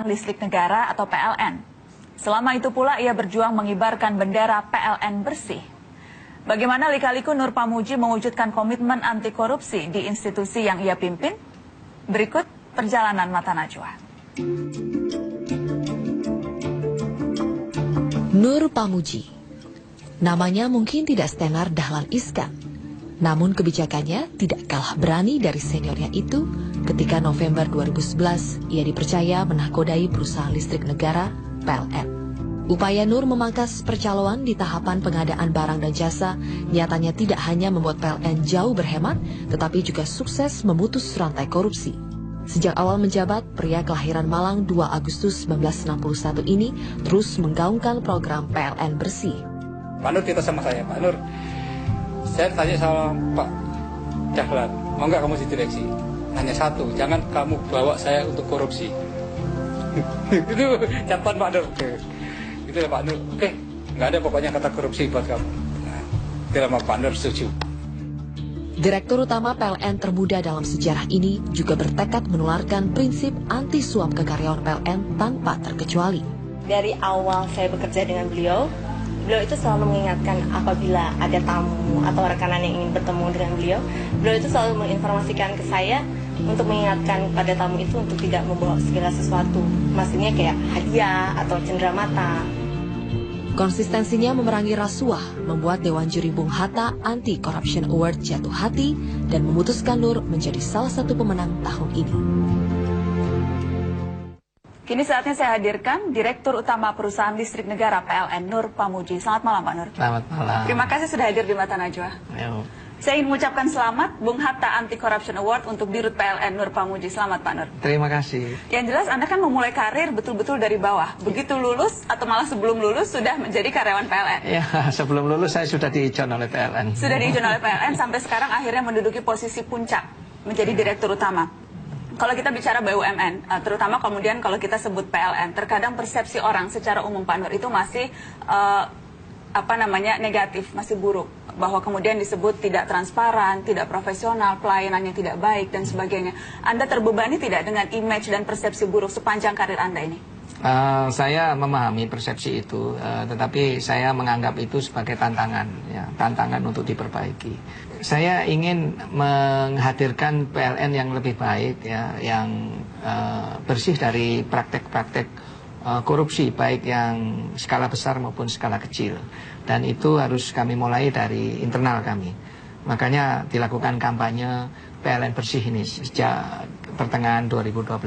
Listrik Negara atau PLN. Selama itu pula ia berjuang mengibarkan bendera PLN bersih. Bagaimana lika-liku Nur Pamuji mewujudkan komitmen anti korupsi di institusi yang ia pimpin? Berikut perjalanan Mata Najwa. Nur Pamuji. Namanya mungkin tidak setenar Dahlan Iskan. Namun kebijakannya tidak kalah berani dari seniornya itu ketika November 2011 ia dipercaya menakodai perusahaan listrik negara PLN. Upaya Nur memangkas percaloan di tahapan pengadaan barang dan jasa nyatanya tidak hanya membuat PLN jauh berhemat, tetapi juga sukses memutus rantai korupsi. Sejak awal menjabat, pria kelahiran Malang 2 Agustus 1961 ini terus menggaungkan program PLN bersih. Pak Nur kita sama saya, Pak Nur. Saya tanya sama Pak Dahlan, mau nggak kamu di direksi? Hanya satu, jangan kamu bawa saya untuk korupsi. Itu catatan Pak Nur. Itu ya Pak Nur. Oke, nggak ada pokoknya kata korupsi buat kamu. Nah, itu lama Pak Nur setuju. Direktur utama PLN termuda dalam sejarah ini juga bertekad menularkan prinsip anti suap ke karyawan PLN tanpa terkecuali. Dari awal saya bekerja dengan beliau itu selalu mengingatkan apabila ada tamu atau rekanan yang ingin bertemu dengan beliau itu selalu menginformasikan ke saya untuk mengingatkan pada tamu itu untuk tidak membawa segala sesuatu, maksudnya kayak hadiah atau cenderamata. Konsistensinya memerangi rasuah membuat Dewan Juri Bung Hatta Anti Corruption Award jatuh hati dan memutuskan Nur menjadi salah satu pemenang tahun ini. Kini saatnya saya hadirkan Direktur Utama Perusahaan Listrik Negara PLN Nur Pamuji. Selamat malam Pak Nur. Selamat malam. Terima kasih sudah hadir di Mata Najwa. Ayo. Saya ingin mengucapkan selamat Bung Hatta Anti Corruption Award untuk Dirut PLN Nur Pamuji. Selamat Pak Nur. Terima kasih. Yang jelas Anda kan memulai karir betul-betul dari bawah. Begitu lulus atau malah sebelum lulus sudah menjadi karyawan PLN. Ya, sebelum lulus saya sudah diijon oleh PLN. Sudah diijon oleh PLN sampai sekarang akhirnya menduduki posisi puncak menjadi Direktur Utama. Kalau kita bicara BUMN, terutama kemudian kalau kita sebut PLN, terkadang persepsi orang secara umum Pak Nur itu masih negatif, masih buruk, bahwa kemudian disebut tidak transparan, tidak profesional, pelayanannya tidak baik dan sebagainya. Anda terbebani tidak dengan image dan persepsi buruk sepanjang karir Anda ini? Saya memahami persepsi itu, tetapi saya menganggap itu sebagai tantangan, ya, tantangan untuk diperbaiki. Saya ingin menghadirkan PLN yang lebih baik, ya, yang bersih dari praktek-praktek korupsi, baik yang skala besar maupun skala kecil. Dan itu harus kami mulai dari internal kami. Makanya dilakukan kampanye PLN bersih ini sejak pertengahan 2012.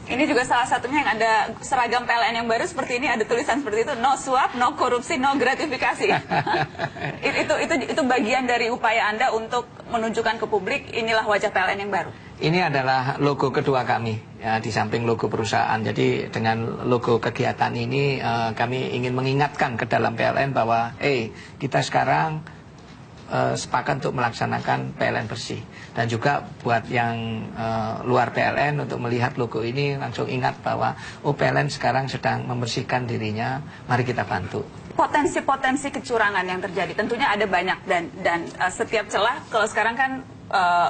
Ini juga salah satunya yang ada seragam PLN yang baru seperti ini, ada tulisan seperti itu, no suap, no korupsi, no gratifikasi. itu bagian dari upaya Anda untuk menunjukkan ke publik inilah wajah PLN yang baru. Ini adalah logo kedua kami, ya, di samping logo perusahaan. Jadi dengan logo kegiatan ini kami ingin mengingatkan ke dalam PLN bahwa kita sekarang sepakat untuk melaksanakan PLN bersih. Dan juga buat yang luar PLN untuk melihat logo ini langsung ingat bahwa PLN sekarang sedang membersihkan dirinya, mari kita bantu. Potensi-potensi kecurangan yang terjadi tentunya ada banyak dan setiap celah, kalau sekarang kan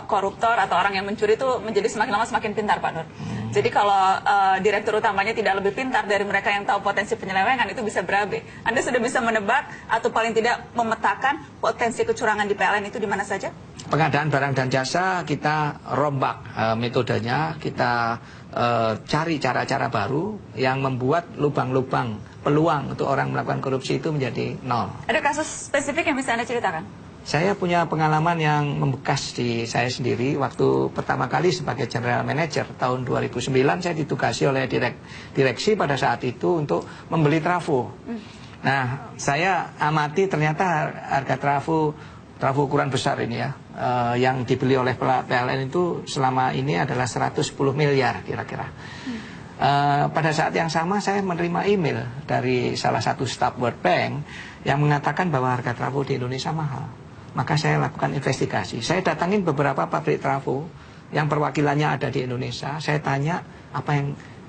koruptor atau orang yang mencuri itu menjadi semakin lama semakin pintar Pak Nur. Jadi kalau direktur utamanya tidak lebih pintar dari mereka yang tahu potensi penyelewengan, itu bisa berabe. Anda sudah bisa menebak atau paling tidak memetakan potensi kecurangan di PLN itu di mana saja? Pengadaan barang dan jasa kita rombak metodenya, kita cari cara-cara baru yang membuat lubang-lubang peluang untuk orang melakukan korupsi itu menjadi nol. Ada kasus spesifik yang bisa Anda ceritakan? Saya punya pengalaman yang membekas di saya sendiri. Waktu pertama kali sebagai General Manager tahun 2009 saya ditugasi oleh direksi pada saat itu untuk membeli trafo. Nah, saya amati ternyata harga trafo ukuran besar ini ya, yang dibeli oleh PLN itu selama ini adalah 110 miliar kira-kira. Pada saat yang sama saya menerima email dari salah satu staf World Bank yang mengatakan bahwa harga trafo di Indonesia mahal. Maka saya lakukan investigasi. Saya datangin beberapa pabrik trafo yang perwakilannya ada di Indonesia. Saya tanya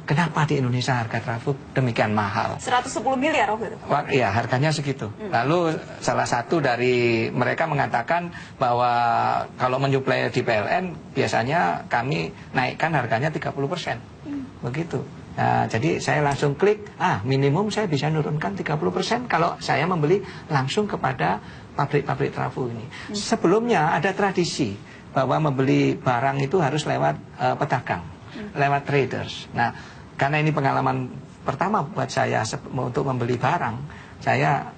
kenapa di Indonesia harga trafo demikian mahal. 110 miliar waktu itu? Iya, harganya segitu. Lalu salah satu dari mereka mengatakan bahwa kalau menyuplai di PLN biasanya kami naikkan harganya 30%. Begitu. Jadi saya langsung klik, minimum saya bisa nurunkan 30% kalau saya membeli langsung kepada pabrik-pabrik trafo ini. Sebelumnya ada tradisi bahwa membeli barang itu harus lewat pedagang, lewat traders. Nah, karena ini pengalaman pertama buat saya untuk membeli barang, saya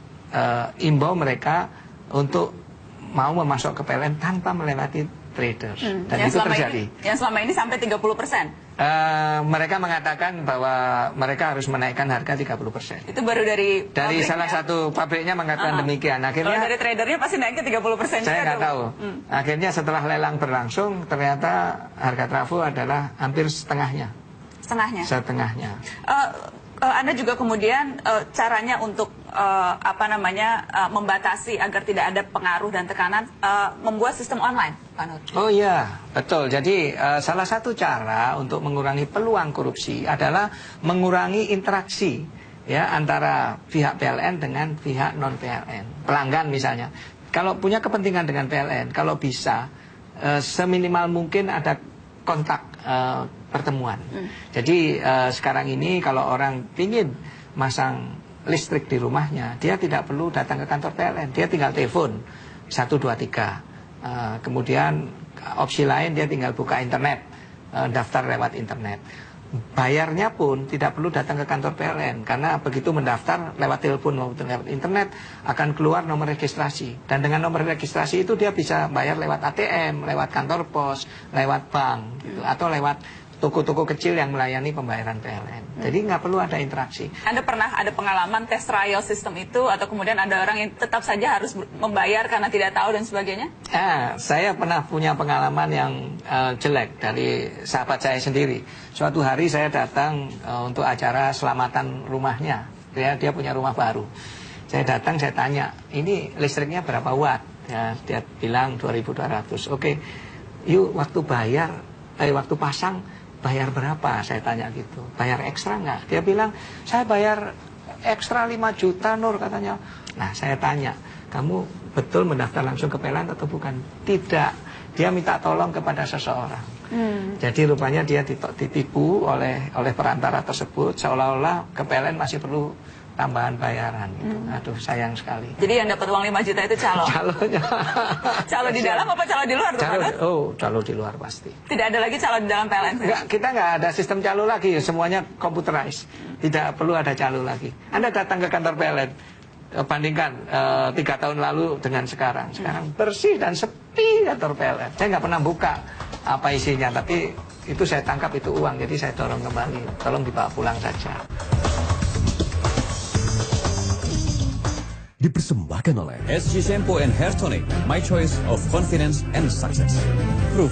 imbau mereka untuk mau memasok ke PLN tanpa melewati traders. Dan itu terjadi. Yang selama ini sampai 30%? Mereka mengatakan bahwa mereka harus menaikkan harga 30%. Itu baru dari salah satu pabriknya mengatakan demikian. Akhirnya kalau dari tradernya pasti naiknya 30%. Saya nggak tahu. Akhirnya setelah lelang berlangsung, ternyata harga trafo adalah hampir setengahnya. Setengahnya. Anda juga kemudian caranya untuk membatasi agar tidak ada pengaruh dan tekanan, membuat sistem online, Pak Nur. Oh iya, betul. Jadi salah satu cara untuk mengurangi peluang korupsi adalah mengurangi interaksi ya antara pihak PLN dengan pihak non PLN. Pelanggan misalnya, kalau punya kepentingan dengan PLN, kalau bisa seminimal mungkin ada kontak pertemuan. Jadi sekarang ini kalau orang ingin masang listrik di rumahnya, dia tidak perlu datang ke kantor PLN, dia tinggal telepon 123. Kemudian opsi lain dia tinggal buka internet, daftar lewat internet. Bayarnya pun tidak perlu datang ke kantor PLN, karena begitu mendaftar lewat telepon maupun lewat internet akan keluar nomor registrasi, dan dengan nomor registrasi itu dia bisa bayar lewat ATM, lewat kantor pos, lewat bank gitu, atau lewat toko-toko kecil yang melayani pembayaran PLN. Jadi nggak perlu ada interaksi. Anda pernah ada pengalaman tes trial sistem itu, atau kemudian ada orang yang tetap saja harus membayar karena tidak tahu dan sebagainya? Saya pernah punya pengalaman yang jelek dari sahabat saya sendiri. Suatu hari saya datang untuk acara selamatan rumahnya. Dia punya rumah baru. Saya datang, saya tanya, ini listriknya berapa watt? Ya, dia bilang 2200. Oke, yuk waktu pasang bayar berapa? Saya tanya gitu. Bayar ekstra nggak? Dia bilang, saya bayar ekstra 5 juta Nur katanya. Nah, saya tanya, kamu betul mendaftar langsung ke PLN atau bukan? Tidak. Dia minta tolong kepada seseorang. Jadi rupanya dia ditipu oleh perantara tersebut, seolah-olah ke PLN masih perlu tambahan bayaran gitu. Aduh, sayang sekali. Jadi yang dapat uang 5 juta itu calo? Calonya. Calo di dalam apa calo di luar? Calo di luar pasti. Tidak ada lagi calo di dalam PLN? Kita nggak ada sistem calo lagi, semuanya computerized. Tidak perlu ada calo lagi. Anda datang ke kantor PLN, bandingkan 3 tahun lalu dengan sekarang. Sekarang bersih dan sepi kantor PLN. Saya nggak pernah buka apa isinya, tapi itu saya tangkap itu uang, jadi saya dorong kembali. Tolong dibawa pulang saja. Dipersembahkan oleh SG Shampoo and Hair Tonic, my choice of confidence and success. Proof